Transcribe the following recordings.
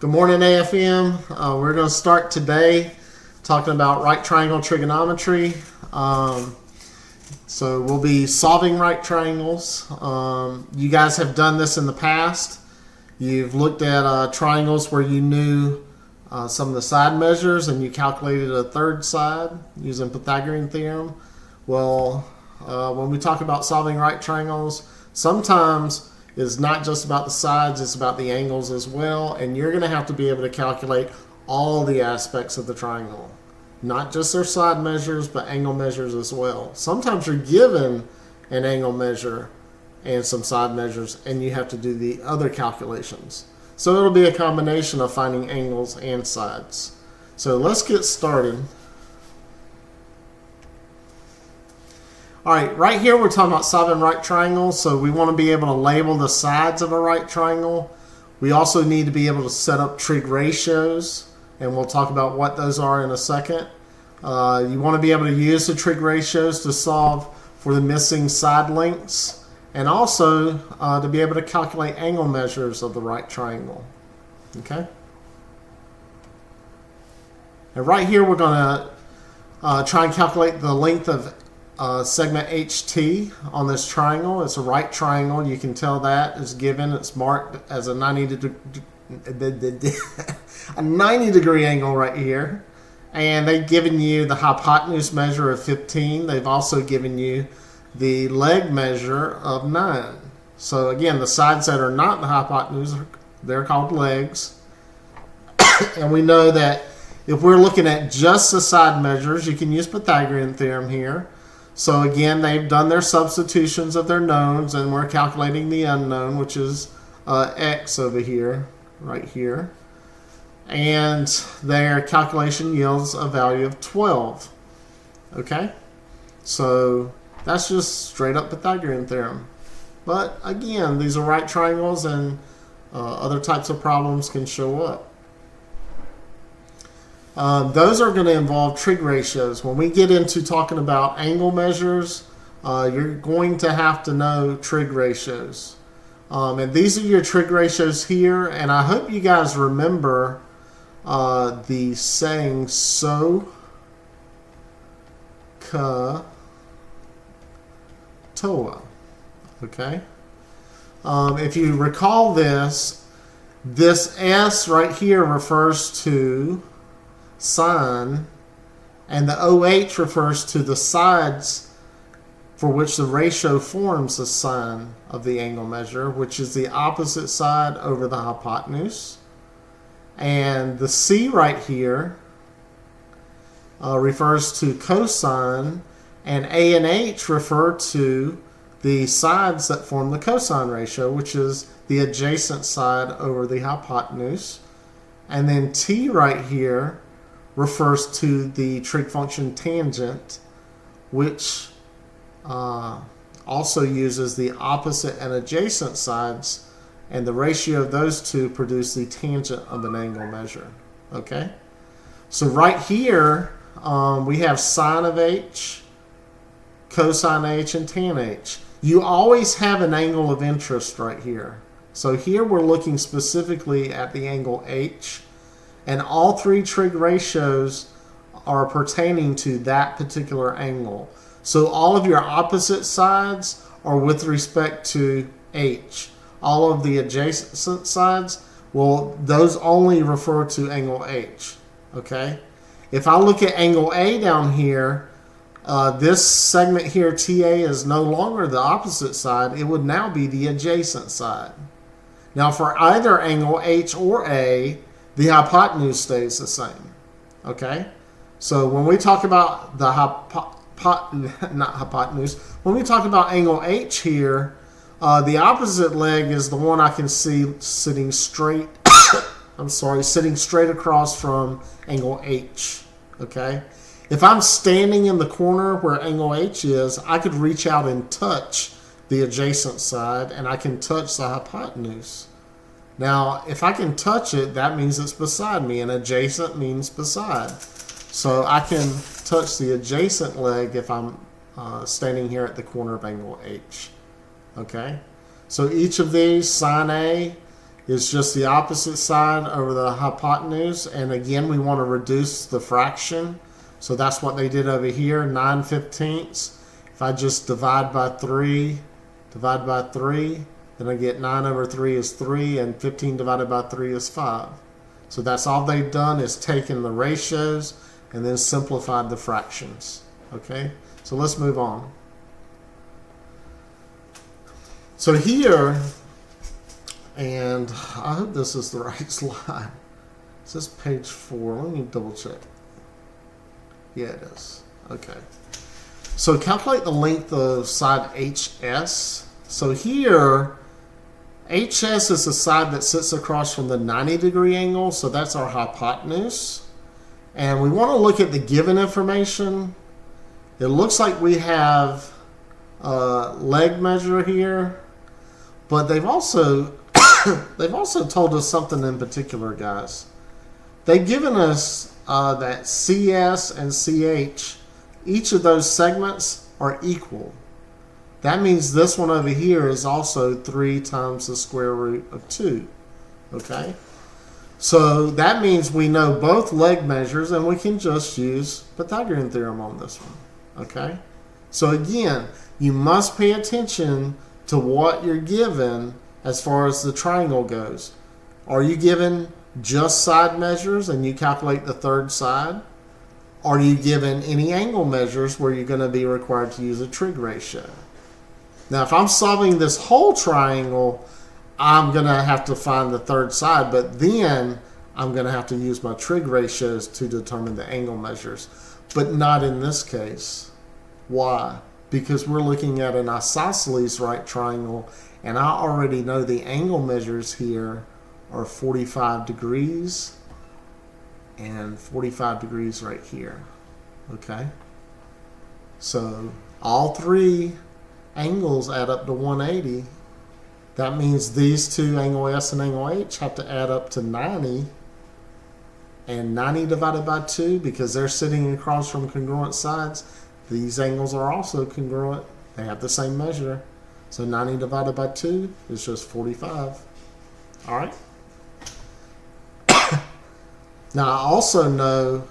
Good morning, AFM. We're going to start today talking about right triangle trigonometry. So we'll be solving right triangles. You guys have done this in the past. You've looked at triangles where you knew some of the side measures and you calculated a third side using Pythagorean theorem. Well, when we talk about solving right triangles, sometimes it's not just about the sides, it's about the angles as well, and you're going to have to be able to calculate all the aspects of the triangle. Not just their side measures, but angle measures as well. Sometimes you're given an angle measure and some side measures, and you have to do the other calculations. So it'll be a combination of finding angles and sides. So let's get started. Alright, right here we're talking about solving right triangles, so we want to be able to label the sides of a right triangle. We also need to be able to set up trig ratios, and we'll talk about what those are in a second. You want to be able to use the trig ratios to solve for the missing side lengths, and also to be able to calculate angle measures of the right triangle. Okay? And right here we're going to try and calculate the length of segment HT on this triangle. It's a right triangle. You can tell that is given. It's marked as a 90 degree angle right here. And they've given you the hypotenuse measure of 15. They've also given you the leg measure of 9. So again, the sides that are not the hypotenuse, they're called legs. And we know that if we're looking at just the side measures, you can use Pythagorean theorem here. So again, they've done their substitutions of their knowns, and we're calculating the unknown, which is x over here, right here. And their calculation yields a value of 12. Okay? So that's just straight up Pythagorean theorem. But again, these are right triangles, and other types of problems can show up. Those are going to involve trig ratios. When we get into talking about angle measures, you're going to have to know trig ratios. And these are your trig ratios here, and I hope you guys remember the saying so, ka, toa. Okay? If you recall this S right here refers to sine, and the OH refers to the sides for which the ratio forms the sine of the angle measure, which is the opposite side over the hypotenuse. And the C right here refers to cosine, and A and H refer to the sides that form the cosine ratio, which is the adjacent side over the hypotenuse. And then T right here refers to the trig function tangent, which also uses the opposite and adjacent sides, and the ratio of those two produce the tangent of an angle measure. Okay? So right here, we have sine of H, cosine H, and tan H. You always have an angle of interest right here. So here we're looking specifically at the angle H, and all three trig ratios are pertaining to that particular angle. So all of your opposite sides are with respect to H. All of the adjacent sides, well, those only refer to angle H. Okay? If I look at angle A down here, this segment here, TA, is no longer the opposite side. It would now be the adjacent side. Now for either angle H or A, the hypotenuse stays the same. Okay? So when we talk about the not hypotenuse, when we talk about angle H here, the opposite leg is the one I can see sitting straight sitting straight across from angle H. Okay? If I'm standing in the corner where angle H is, I could reach out and touch the adjacent side, and I can touch the hypotenuse. Now, if I can touch it, that means it's beside me, and adjacent means beside. So I can touch the adjacent leg if I'm standing here at the corner of angle H. Okay? So each of these, sine A is just the opposite side over the hypotenuse. And again, we want to reduce the fraction. So that's what they did over here, 9/15. If I just divide by 3, then I get 9 over 3 is 3, and 15 divided by 3 is 5. So that's all they've done is taken the ratios and then simplified the fractions. Okay, so let's move on. So here, and I hope this is the right slide. Is this page 4? Let me double check. Yeah, it is. Okay. So calculate the length of side HS. So here, HS is the side that sits across from the 90-degree angle. So that's our hypotenuse. And we want to look at the given information. It looks like we have a leg measure here. But they've also told us something in particular, guys. They've given us that CS and CH, each of those segments are equal. That means this one over here is also 3 times the square root of 2. Okay? So that means we know both leg measures, and we can just use Pythagorean theorem on this one. Okay? So again, you must pay attention to what you're given as far as the triangle goes. Are you given just side measures and you calculate the third side? Are you given any angle measures where you're going to be required to use a trig ratio? Now, if I'm solving this whole triangle, I'm going to have to find the third side, but then I'm going to have to use my trig ratios to determine the angle measures, but not in this case. Why? Because we're looking at an isosceles right triangle, and I already know the angle measures here are 45 degrees and 45 degrees right here. Okay? So all 3 angles add up to 180. That means these two, angle S and angle H, have to add up to 90. And 90 divided by 2, because they're sitting across from congruent sides, these angles are also congruent. They have the same measure. So 90 divided by 2 is just 45. All right? Now, I also know,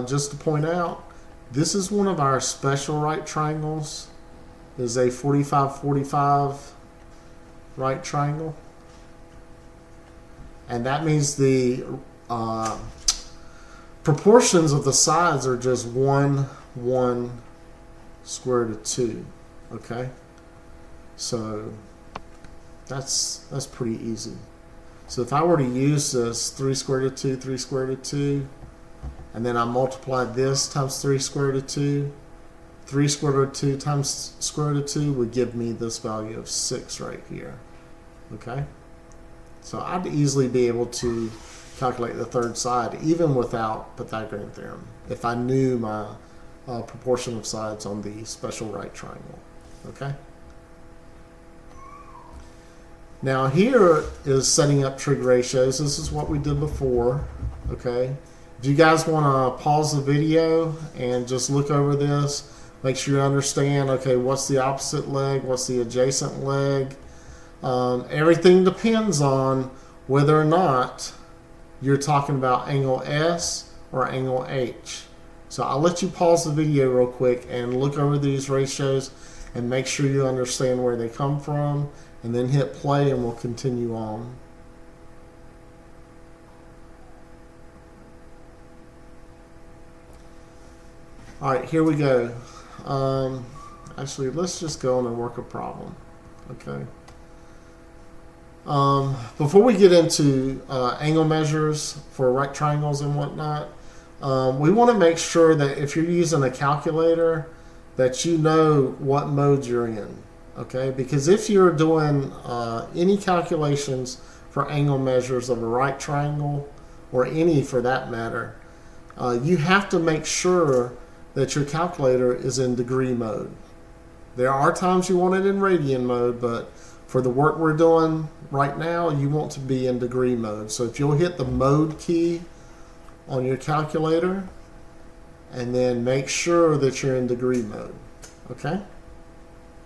just to point out, this is one of our special right triangles. Is a 45-45 right triangle. And that means the proportions of the sides are just 1, 1, square root of 2. Okay? So that's pretty easy. So if I were to use this 3 square root of 2, 3 square root of 2, and then I multiply this times 3 square root of 2, 3 square root of 2 times square root of 2 would give me this value of 6 right here. Okay? So I'd easily be able to calculate the third side even without Pythagorean theorem if I knew my proportion of sides on the special right triangle. Okay? Now here is setting up trig ratios. This is what we did before. Okay? If you guys want to pause the video and just look over this, make sure you understand, okay, what's the opposite leg, what's the adjacent leg. Everything depends on whether or not you're talking about angle S or angle H. So I'll let you pause the video real quick and look over these ratios and make sure you understand where they come from, and then hit play and we'll continue on. All right, here we go. Actually, let's just go on and work a problem. Okay. Before we get into angle measures for right triangles and whatnot, we want to make sure that if you're using a calculator, that you know what mode you're in. Okay, because if you're doing any calculations for angle measures of a right triangle, or any for that matter, you have to make sure that your calculator is in degree mode. There are times you want it in radian mode, but for the work we're doing right now, you want to be in degree mode. So if you'll hit the mode key on your calculator, and then make sure that you're in degree mode. Okay?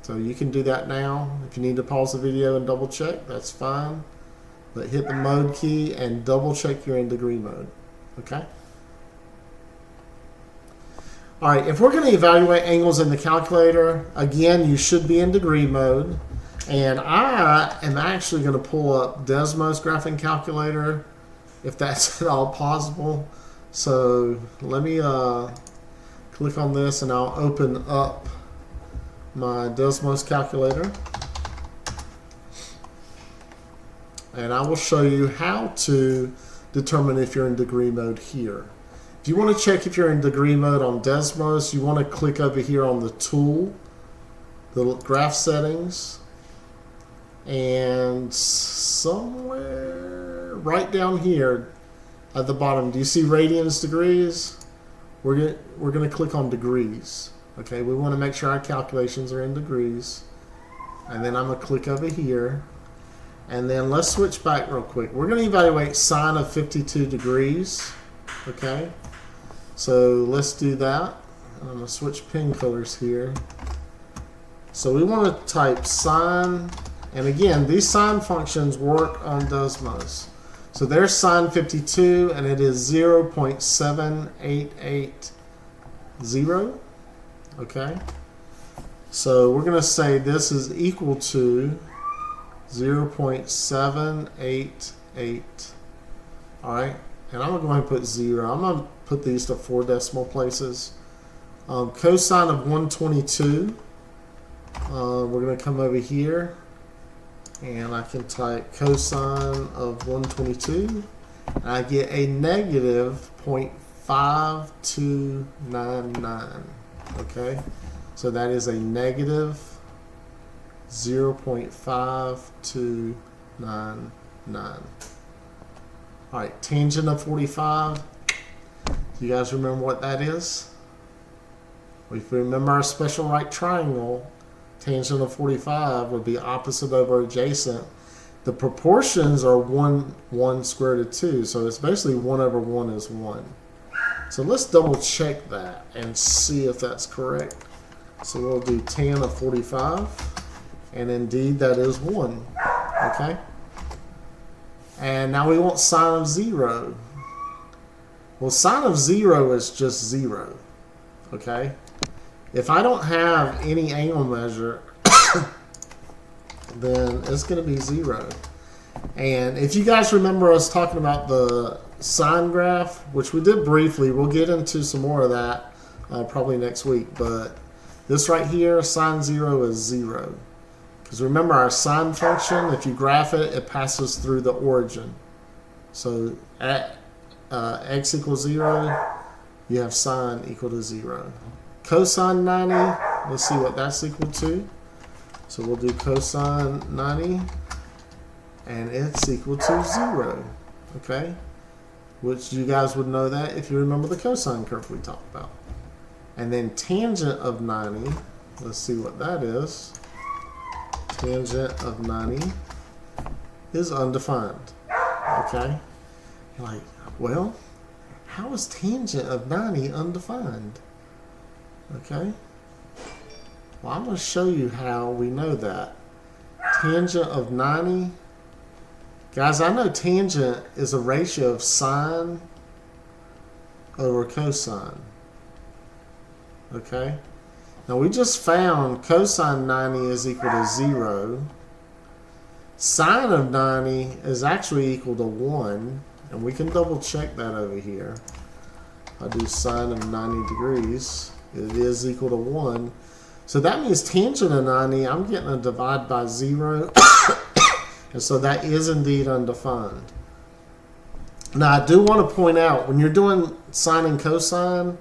So you can do that now. If you need to pause the video and double check, that's fine. But hit the mode key and double check you're in degree mode. Okay? All right, if we're going to evaluate angles in the calculator, again, you should be in degree mode. And I am actually going to pull up Desmos graphing calculator, if that's at all possible. So let me click on this and I'll open up my Desmos calculator. And I will show you how to determine if you're in degree mode here. If you want to check if you're in degree mode on Desmos, you want to click over here on the tool, the graph settings, and somewhere right down here at the bottom, do you see radians degrees? We're going to click on degrees. Okay, we want to make sure our calculations are in degrees. And then I'm going to click over here. And then let's switch back real quick. We're going to evaluate sine of 52 degrees. Okay. So let's do that. I'm going to switch pen colors here. So we want to type sine, and again, these sine functions work on Desmos. So there's sine 52, and it is 0.7880. Okay. So we're going to say this is equal to 0.788. All right. And I'm going to go ahead and put 0. I'm going to put these to 4 decimal places. Cosine of 122. We're going to come over here. And I can type cosine of 122. And I get a negative 0.5299. Okay. So that is a negative 0.5299. All right, tangent of 45. Do you guys remember what that is? Well, if you remember our special right triangle, tangent of 45 would be opposite over adjacent. The proportions are 1 square root of 2, so it's basically 1 over 1 is 1. So let's double check that and see if that's correct. So we'll do tan of 45, and indeed that is 1. Okay? And now we want sine of 0. Well, sine of 0 is just 0. Okay? If I don't have any angle measure, then it's going to be 0. And if you guys remember us talking about the sine graph, which we did briefly, we'll get into some more of that probably next week. But this right here, sine 0 is 0. Because remember our sine function, if you graph it, it passes through the origin. So at x equals 0, you have sine equal to 0. Cosine 90, let's see what that's equal to. So we'll do cosine 90, and it's equal to 0. Okay? Which you guys would know that if you remember the cosine curve we talked about. And then tangent of 90, let's see what that is. Tangent of 90 is undefined. Okay? You're like, well, how is tangent of 90 undefined? Okay? Well, I'm going to show you how we know that. Tangent of 90. Guys, I know tangent is a ratio of sine over cosine. Okay? Now we just found cosine 90 is equal to 0. Sine of 90 is actually equal to 1. And we can double check that over here. I do sine of 90 degrees. It is equal to 1. So that means tangent of 90, I'm getting a divide by 0. And so that is indeed undefined. Now I do want to point out, when you're doing sine and cosine,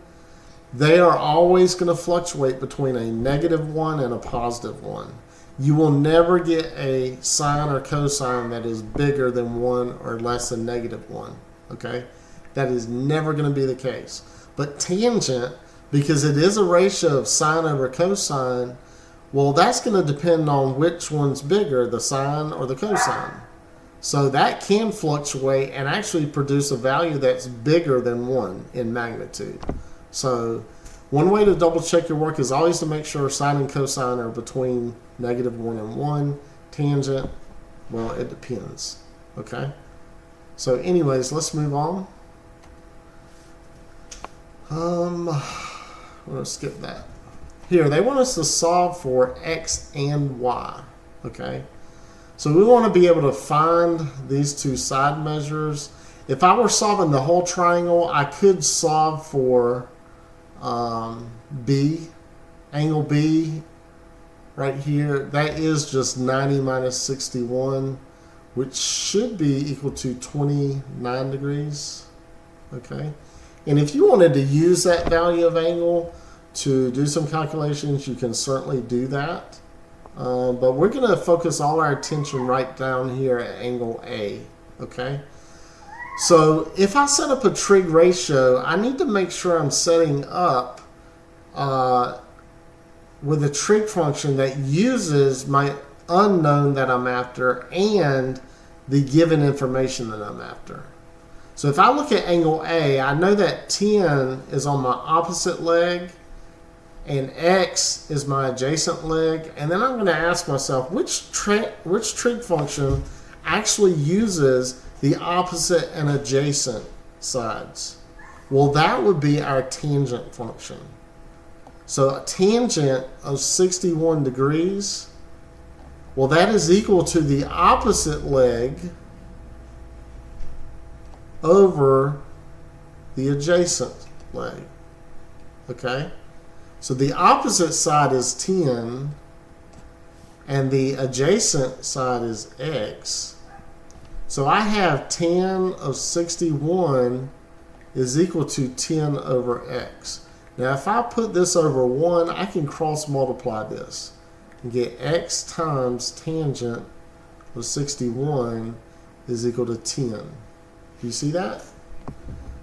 they are always going to fluctuate between a negative 1 and a positive 1. You will never get a sine or cosine that is bigger than 1 or less than negative 1. Okay? That is never going to be the case. But tangent, because it is a ratio of sine over cosine, well, that's going to depend on which one's bigger, the sine or the cosine. So that can fluctuate and actually produce a value that's bigger than 1 in magnitude. So one way to double check your work is always to make sure sine and cosine are between negative 1 and 1. Tangent, well, it depends. Okay? So anyways, let's move on. We're going to skip that. Here, they want us to solve for x and y. Okay? So we want to be able to find these two side measures. If I were solving the whole triangle, I could solve for B, angle B right here. That is just 90 minus 61, which should be equal to 29 degrees. Okay? And if you wanted to use that value of angle to do some calculations, you can certainly do that. But we're going to focus all our attention right down here at angle A. Okay? So if I set up a trig ratio, I need to make sure I'm setting up with a trig function that uses my unknown that I'm after and the given information that I'm after. So if I look at angle A, I know that 10 is on my opposite leg and x is my adjacent leg. And then I'm going to ask myself, which trig function actually uses the opposite and adjacent sides? Well, that would be our tangent function. So a tangent of 61 degrees, well, that is equal to the opposite leg over the adjacent leg. Okay? So the opposite side is 10 and the adjacent side is x. So I have tan of 61 is equal to 10 over x. Now if I put this over 1, I can cross multiply this and get x times tangent of 61 is equal to 10. Do you see that?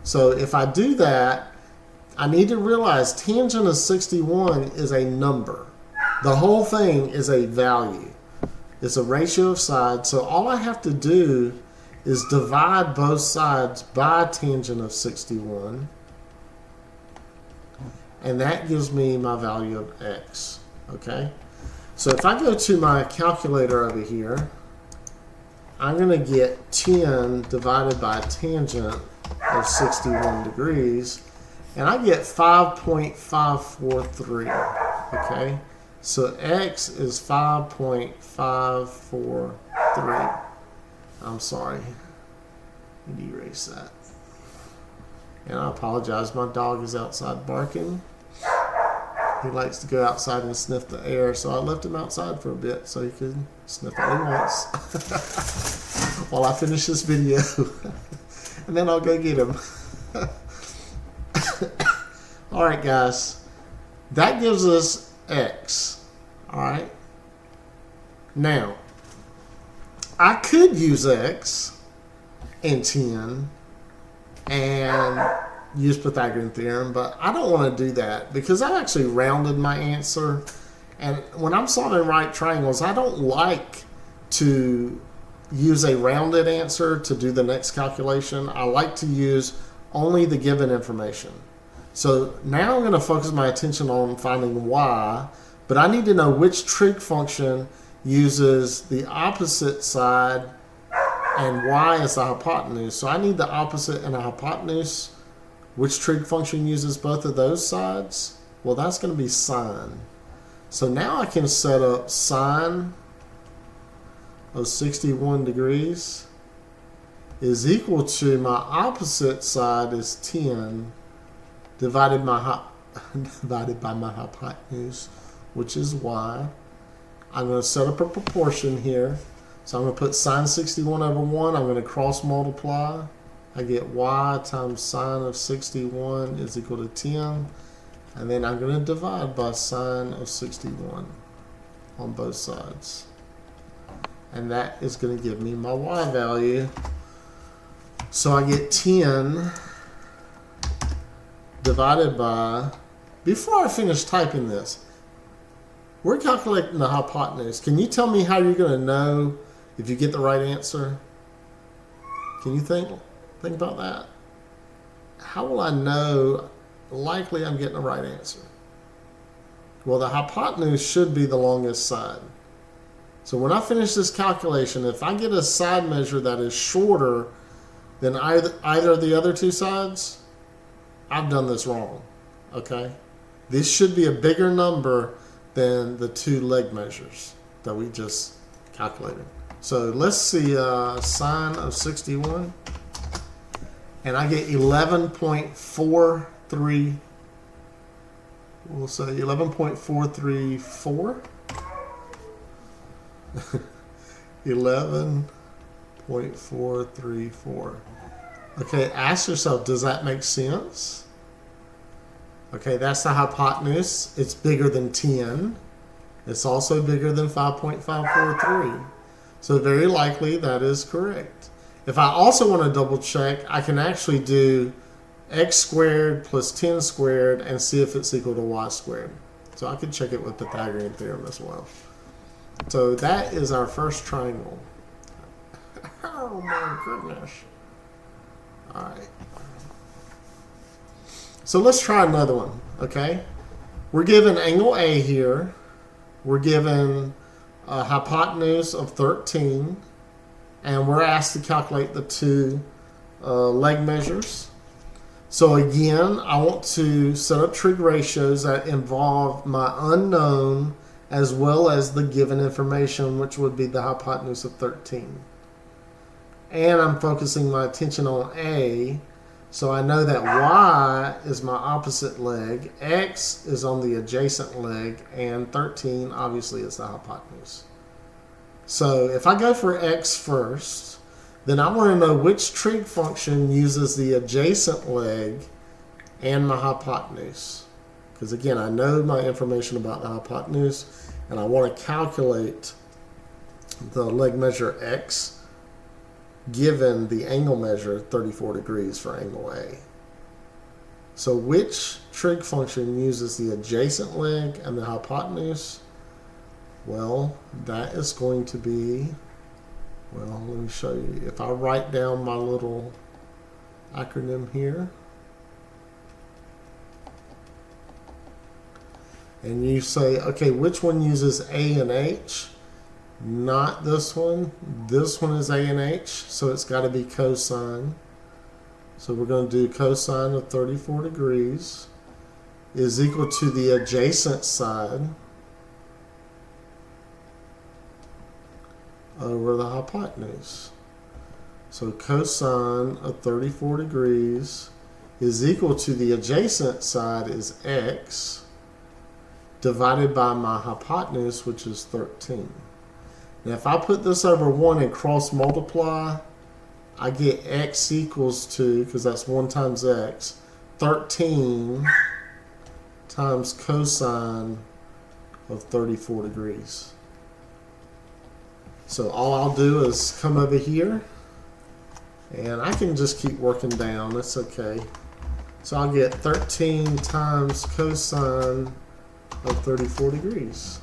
So if I do that, I need to realize tangent of 61 is a number. The whole thing is a value. It's a ratio of sides. So all I have to do is divide both sides by tangent of 61. And that gives me my value of x. Okay? So if I go to my calculator over here, I'm going to get 10 divided by tangent of 61 degrees. And I get 5.543. Okay? So x is 5.543. I'm sorry. I need to erase that. And I apologize. My dog is outside barking. He likes to go outside and sniff the air, so I left him outside for a bit so he could sniff all he wants while I finish this video. And then I'll go get him. Alright guys, that gives us x. Alright. Now, I could use x and 10 and use Pythagorean theorem, but I don't want to do that because I actually rounded my answer. And when I'm solving right triangles, I don't like to use a rounded answer to do the next calculation. I like to use only the given information. So now I'm going to focus my attention on finding y, but I need to know which trig function uses the opposite side and y is the hypotenuse. So I need the opposite and a hypotenuse. Which trig function uses both of those sides? Well, that's going to be sine. So now I can set up sine of 61 degrees is equal to my opposite side is 10 divided by my hypotenuse, which is y. I'm going to set up a proportion here. So I'm going to put sine 61 over 1. I'm going to cross multiply. I get y times sine of 61 is equal to 10. And then I'm going to divide by sine of 61 on both sides. And that is going to give me my y value. So I get 10 divided by, before I finish typing this, we're calculating the hypotenuse. Can you tell me how you're going to know if you get the right answer? Can you think about that? How will I know likely I'm getting the right answer? Well, the hypotenuse should be the longest side. So when I finish this calculation, if I get a side measure that is shorter than either of the other two sides, I've done this wrong, okay? This should be a bigger number than the two leg measures that we just calculated. So let's see sine of 61. And I get 11.43. We'll say 11.434. 11.434. Okay, ask yourself, does that make sense? Okay, that's the hypotenuse. It's bigger than 10. It's also bigger than 5.543. So very likely that is correct. If I also want to double check, I can actually do x squared plus 10 squared and see if it's equal to y squared. So I can check it with Pythagorean theorem as well. So that is our first triangle. Oh my goodness. All right. So let's try another one, okay? We're given angle A here. We're given a hypotenuse of 13. And we're asked to calculate the two leg measures. So again, I want to set up trig ratios that involve my unknown as well as the given information, which would be the hypotenuse of 13. And I'm focusing my attention on A, so I know that Y is my opposite leg, X is on the adjacent leg, and 13 obviously is the hypotenuse. So if I go for X first, then I want to know which trig function uses the adjacent leg and my hypotenuse. Because again, I know my information about the hypotenuse, and I want to calculate the leg measure X given the angle measure 34 degrees for angle A. So which trig function uses the adjacent leg and the hypotenuse? Well, that is going to be, well, let me show you. If I write down my little acronym here, and you say, okay, which one uses A and H? Not this one. This one is A and H, so it's got to be cosine. So we're going to do cosine of 34 degrees is equal to the adjacent side over the hypotenuse. So cosine of 34 degrees is equal to the adjacent side is X divided by my hypotenuse, which is 13. Now if I put this over 1 and cross multiply, I get X equals to, because that's 1 times X, 13 times cosine of 34 degrees. So all I'll do is come over here, and I can just keep working down. That's okay. So I'll get 13 times cosine of 34 degrees.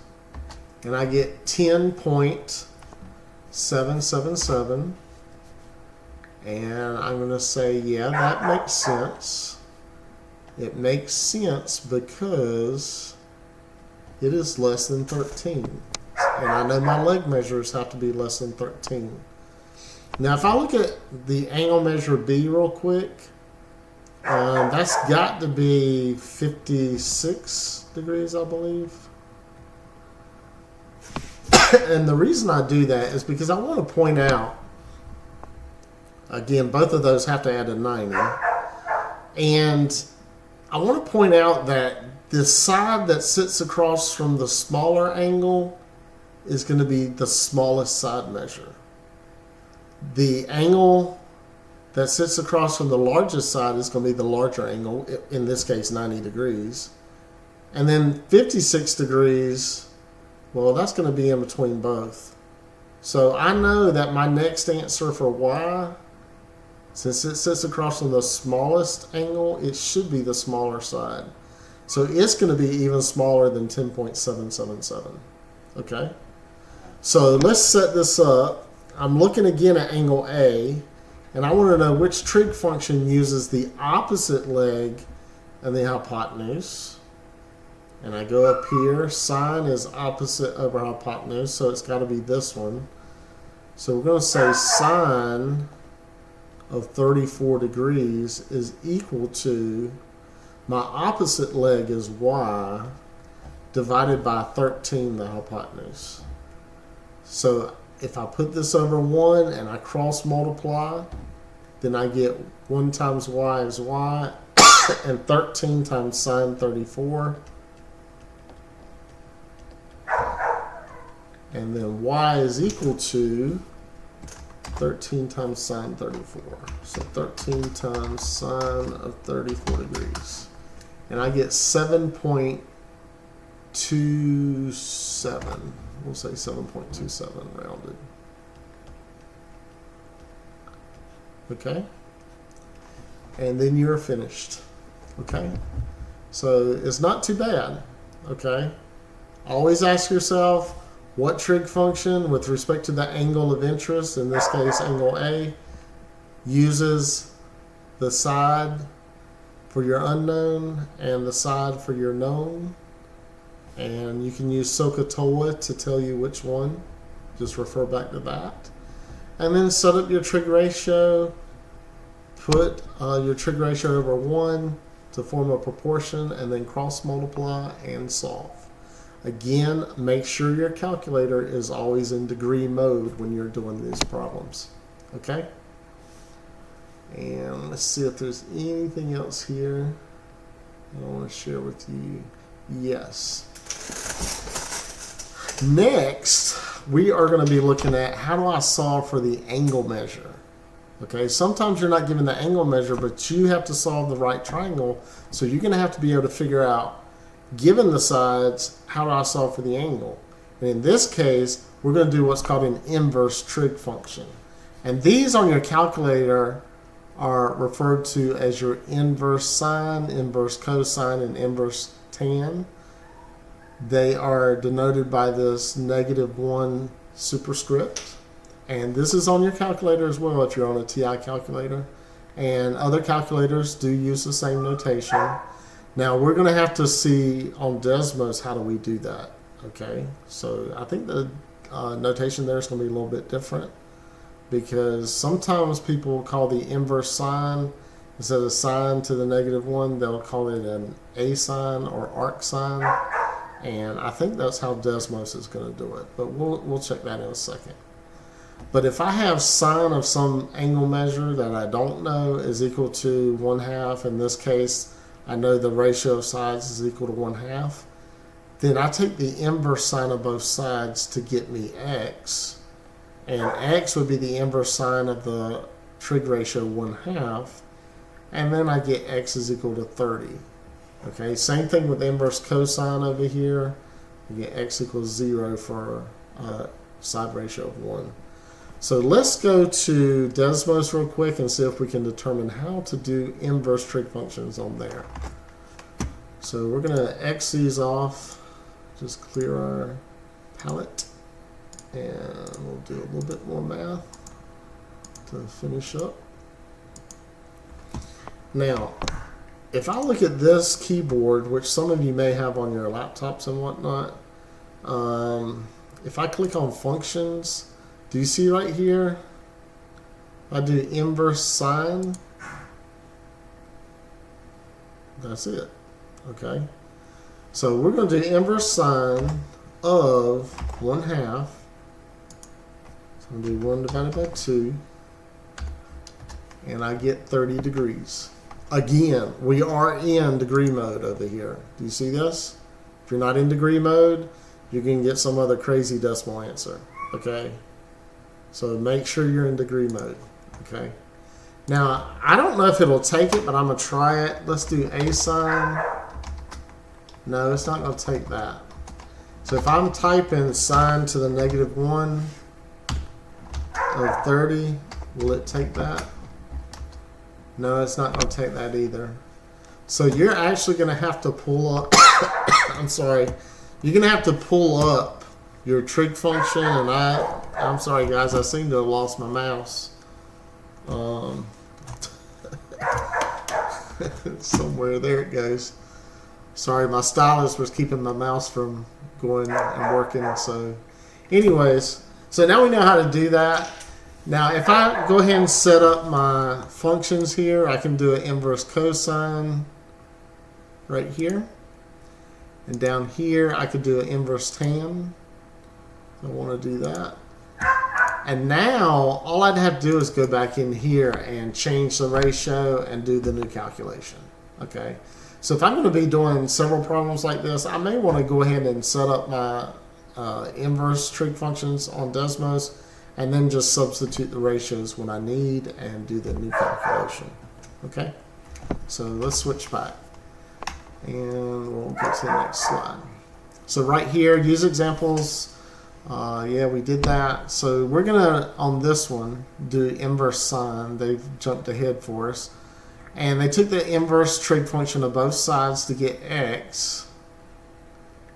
And I get 10.777. And I'm going to say, yeah, that makes sense. It makes sense because it is less than 13. And I know my leg measures have to be less than 13. Now, if I look at the angle measure B real quick, that's got to be 56 degrees, I believe. And the reason I do that is because I want to point out, again, both of those have to add a 90. And I want to point out that the side that sits across from the smaller angle is going to be the smallest side measure. The angle that sits across from the largest side is going to be the larger angle, in this case 90 degrees. And then 56 degrees, well, that's going to be in between both. So I know that my next answer for Y, since it sits across from the smallest angle, it should be the smaller side. So it's going to be even smaller than 10.777. Okay? So let's set this up. I'm looking again at angle A, and I want to know which trig function uses the opposite leg and the hypotenuse. And I go up here. Sine is opposite over hypotenuse, so it's got to be this one. So we're going to say sine of 34 degrees is equal to, my opposite leg is y, divided by 13, the hypotenuse. So if I put this over 1 and I cross multiply, then I get 1 times y is y, and 13 times sine 34. And then y is equal to 13 times sine 34. So 13 times sine of 34 degrees. And I get 7.27. We'll say 7.27 rounded. Okay? And then you're finished. Okay? So it's not too bad. Okay? Always ask yourself, what trig function with respect to the angle of interest, in this case angle A, uses the side for your unknown and the side for your known? And you can use SOHCAHTOA to tell you which one. Just refer back to that. And then set up your trig ratio. Put your trig ratio over 1 to form a proportion, and then cross multiply and solve. Again, make sure your calculator is always in degree mode when you're doing these problems. Okay? And let's see if there's anything else here I want to share with you. Yes. Next, we are going to be looking at how do I solve for the angle measure. Okay, sometimes you're not given the angle measure, but you have to solve the right triangle, so you're going to have to be able to figure out, given the sides, how do I solve for the angle? And in this case, we're going to do what's called an inverse trig function. And these on your calculator are referred to as your inverse sine, inverse cosine, and inverse tan. They are denoted by this -1 superscript. And this is on your calculator as well if you're on a TI calculator. And other calculators do use the same notation. Now we're going to have to see on Desmos how do we do that. Okay, so I think the notation there is going to be a little bit different, because sometimes people call the inverse sine, instead of sine to the -1, they'll call it an asine or arc sine, and I think that's how Desmos is going to do it, but we'll check that in a second. But if I have sine of some angle measure that I don't know is equal to 1/2, in this case I know the ratio of sides is equal to 1/2, then I take the inverse sine of both sides to get me x, and x would be the inverse sine of the trig ratio 1/2, and then I get x is equal to 30. Okay, same thing with inverse cosine over here. You get x equals 0 for a side ratio of 1. So let's go to Desmos real quick and see if we can determine how to do inverse trig functions on there. So we're going to X these off, just clear our palette, and we'll do a little bit more math to finish up. Now, if I look at this keyboard, which some of you may have on your laptops and whatnot, if I click on functions, do you see right here? I do inverse sine. That's it. Okay. So we're going to do inverse sine of 1/2. So I'm going to do 1 divided by 2. And I get 30 degrees. Again, we are in degree mode over here. Do you see this? If you're not in degree mode, you can get some other crazy decimal answer. Okay. So make sure you're in degree mode, okay? Now, I don't know if it'll take it, but I'm going to try it. Let's do a sine. No, it's not going to take that. So if I'm typing sine to the -1 of 30, will it take that? No, it's not going to take that either. So you're actually going to have to pull up, I'm sorry, you're going to have to pull up your trig function, and I'm sorry guys, I seem to have lost my mouse. Somewhere there it goes. Sorry, my stylus was keeping my mouse from going and working. So anyways, so now we know how to do that. Now if I go ahead and set up my functions here, I can do an inverse cosine right here. And down here I could do an inverse tan. I want to do that. And now all I'd have to do is go back in here and change the ratio and do the new calculation. Okay. So if I'm going to be doing several problems like this, I may want to go ahead and set up my inverse trig functions on Desmos and then just substitute the ratios when I need and do the new calculation. Okay. So let's switch back. And we'll get to the next slide. So right here, use examples. Yeah, we did that. So we're going to, on this one, do inverse sine. They've jumped ahead for us. And they took the inverse trig function of both sides to get x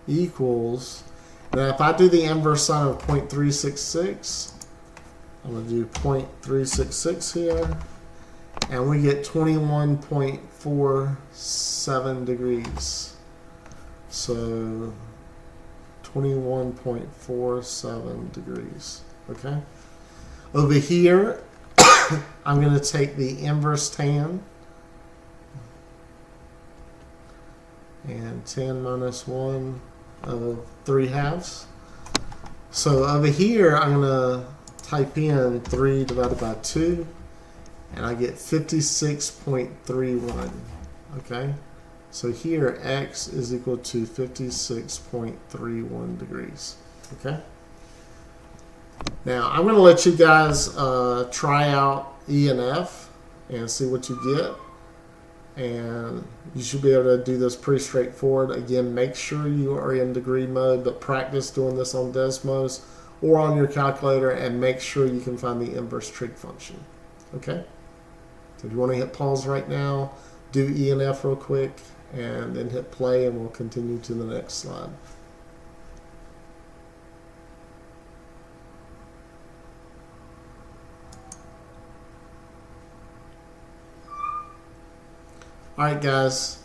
equals. Now if I do the inverse sine of 0.366, I'm going to do 0.366 here. And we get 21.47 degrees. So 21.47 degrees. Okay. Over here, I'm going to take the inverse tan. And tan minus 1 of 3/2. So over here, I'm going to type in 3 divided by 2. And I get 56.31. Okay. So here, x is equal to 56.31 degrees. Okay. Now, I'm going to let you guys try out E and F and see what you get. And you should be able to do this pretty straightforward. Again, make sure you are in degree mode, but practice doing this on Desmos or on your calculator and make sure you can find the inverse trig function. Okay? So if you want to hit pause right now, do E and F real quick, and then hit play, and we'll continue to the next slide. Alright guys,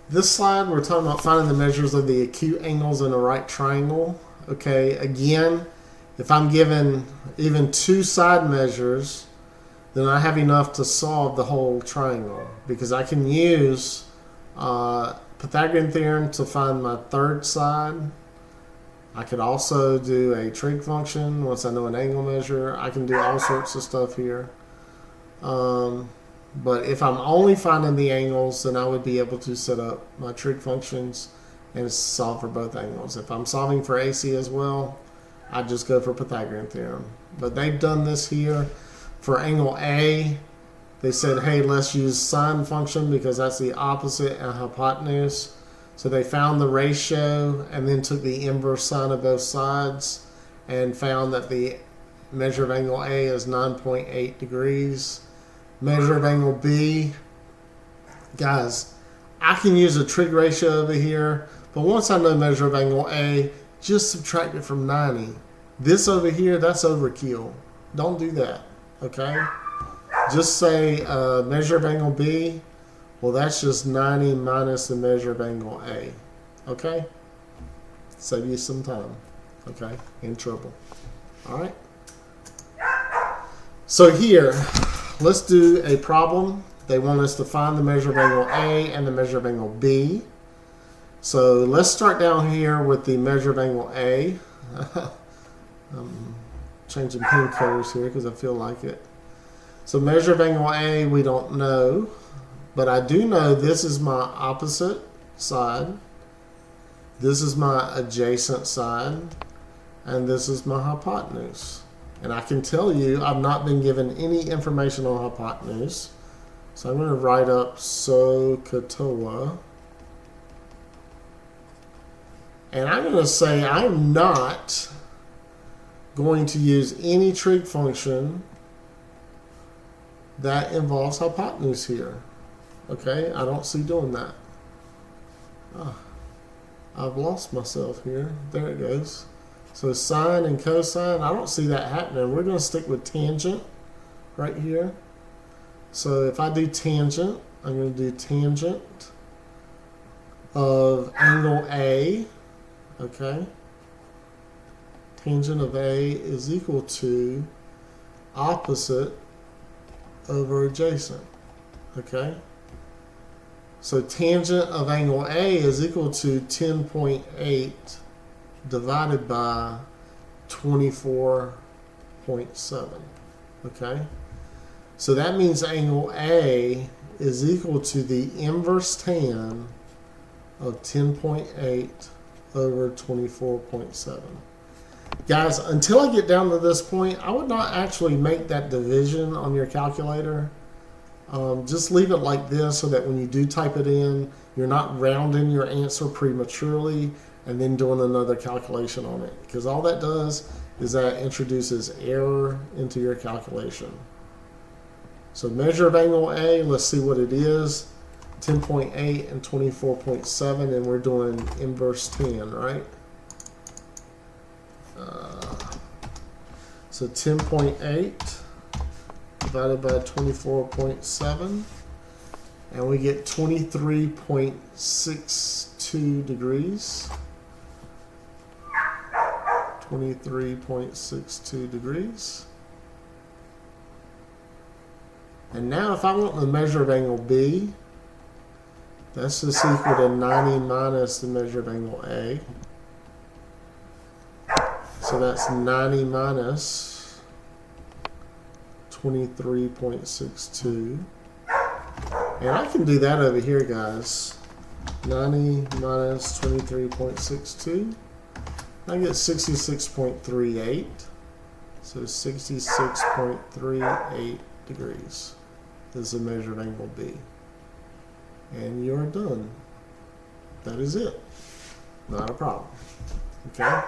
this slide we're talking about finding the measures of the acute angles in a right triangle. Okay, again, if I'm given even 2 side measures, then I have enough to solve the whole triangle, because I can use Pythagorean theorem to find my third side. I could also do a trig function once I know an angle measure. I can do all sorts of stuff here. But if I'm only finding the angles, then I would be able to set up my trig functions and solve for both angles. If I'm solving for AC as well, I'd just go for Pythagorean theorem. But they've done this here. For angle A, they said, hey, let's use sine function because that's the opposite and hypotenuse. So they found the ratio and then took the inverse sine of both sides and found that the measure of angle A is 9.8 degrees. Measure of angle B, guys, I can use a trig ratio over here, but once I know measure of angle A, just subtract it from 90. This over here, that's overkill. Don't do that. Okay, just say measure of angle B, well that's just 90 minus the measure of angle A. Okay, save you some time. Okay, in trouble. Alright, so here let's do a problem. They want us to find the measure of angle A and the measure of angle B. So let's start down here with the measure of angle A. Changing pen colors here because I feel like it. So measure of angle A we don't know, but I do know this is my opposite side, this is my adjacent side, and this is my hypotenuse. And I can tell you I've not been given any information on hypotenuse, so I'm going to write up SOHCAHTOA, and I'm going to say I'm not going to use any trig function that involves hypotenuse here. Okay, I don't see doing that. I've lost myself here. There it goes. So sine and cosine, I don't see that happening. We're going to stick with tangent right here. So if I do tangent, I'm going to do tangent of angle A, okay, tangent of A is equal to opposite over adjacent, okay? So tangent of angle A is equal to 10.8 divided by 24.7, okay? So that means angle A is equal to the inverse tan of 10.8 over 24.7. Guys, until I get down to this point, I would not actually make that division on your calculator. Just leave it like this so that when you do type it in, you're not rounding your answer prematurely and then doing another calculation on it. Because all that does is that introduces error into your calculation. So measure of angle A, let's see what it is. 10.8 and 24.7, and we're doing inverse tan, right? So 10.8 divided by 24.7, and we get 23.62 degrees. 23.62 degrees. And now if I want the measure of angle B, that's just equal to 90 minus the measure of angle A. So that's 90 minus 23.62. And I can do that over here, guys. 90 minus 23.62. I get 66.38. So 66.38 degrees is the measure of angle B. And you're done. That is it. Not a problem. Okay?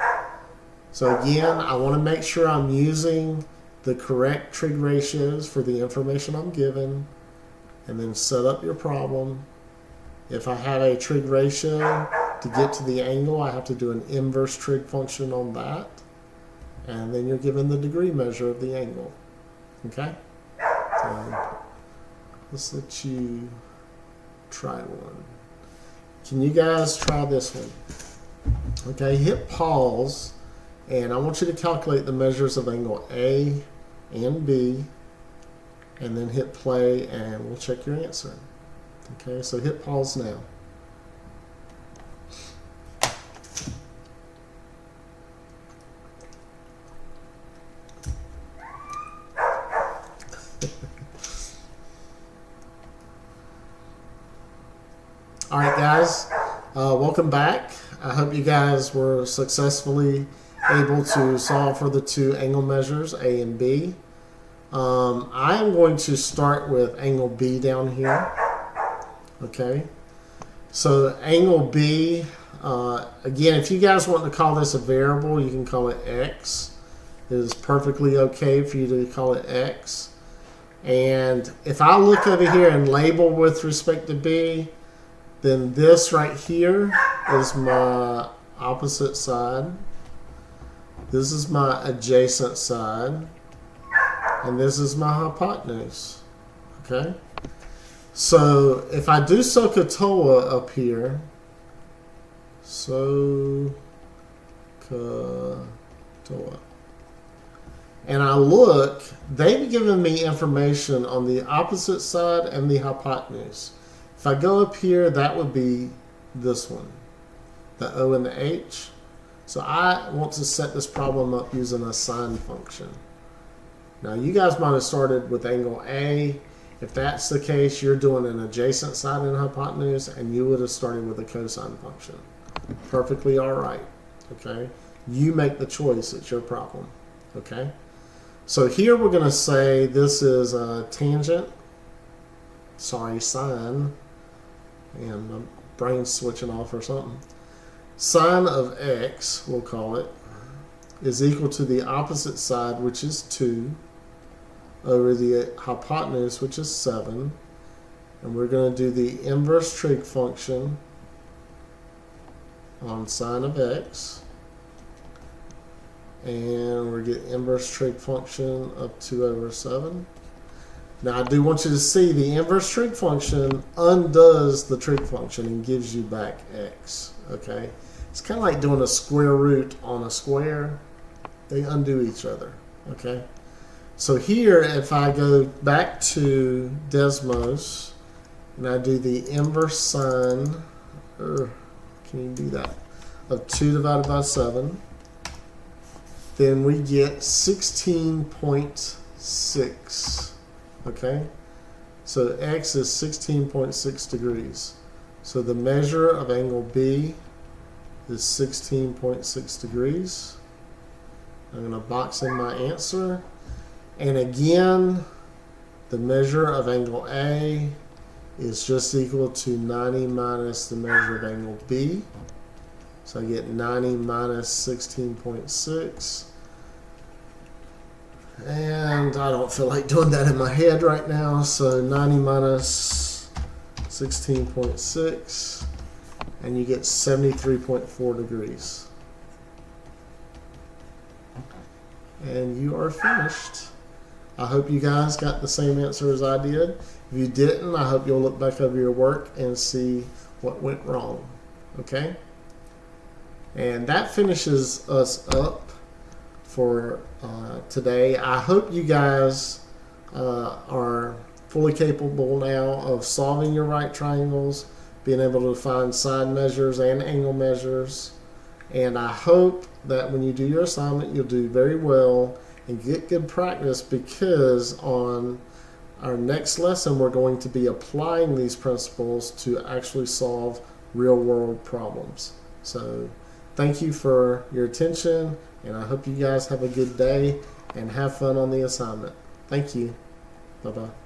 So again, I want to make sure I'm using the correct trig ratios for the information I'm given, and then set up your problem. If I have a trig ratio to get to the angle, I have to do an inverse trig function on that, and then you're given the degree measure of the angle. Okay? So let's let you try one. Can you guys try this one? Okay, hit pause, and I want you to calculate the measures of angle A and B, and then hit play, and we'll check your answer. Okay, so hit pause now. All right, guys, welcome back. I hope you guys were successfully able to solve for the two angle measures, A and B. I am going to start with angle B down here. Okay, so angle B, again, if you guys want to call this a variable, you can call it X. It is perfectly okay for you to call it X. And if I look over here and label with respect to B, then this right here is my opposite side. This is my adjacent side. And this is my hypotenuse. Okay? So if I do SOHCAHTOA up here, SOHCAHTOA, and I look, they've given me information on the opposite side and the hypotenuse. If I go up here, that would be this one, the O and the H. So I want to set this problem up using a sine function. Now you guys might have started with angle A. If that's the case, you're doing an adjacent side and hypotenuse, and you would have started with a cosine function. Perfectly all right. Okay? You make the choice. It's your problem. Okay? So here we're going to say this is a tangent. Sorry, sine. And my brain's switching off or something. Sine of X, we'll call it, is equal to the opposite side, which is 2, over the hypotenuse, which is 7. And we're going to do the inverse trig function on sine of X. And we're getting inverse trig function of 2 over 7. Now I do want you to see the inverse trig function undoes the trig function and gives you back x. Okay, it's kind of like doing a square root on a square. They undo each other. Okay, so here if I go back to Desmos and I do the inverse sine, can you do that, of 2 divided by 7, then we get 16.6. Okay, so x is 16.6 degrees. So the measure of angle B is 16.6 degrees. I'm going to box in my answer. And again, the measure of angle A is just equal to 90 minus the measure of angle B. So I get 90 minus 16.6. And I don't feel like doing that in my head right now. So 90 minus 16.6. And you get 73.4 degrees. And you are finished. I hope you guys got the same answer as I did. If you didn't, I hope you'll look back over your work and see what went wrong. Okay? And that finishes us up for today. I hope you guys are fully capable now of solving your right triangles, being able to find side measures and angle measures. And I hope that when you do your assignment, you'll do very well and get good practice, because on our next lesson, we're going to be applying these principles to actually solve real-world problems. So thank you for your attention, and I hope you guys have a good day and have fun on the assignment. Thank you. Bye-bye.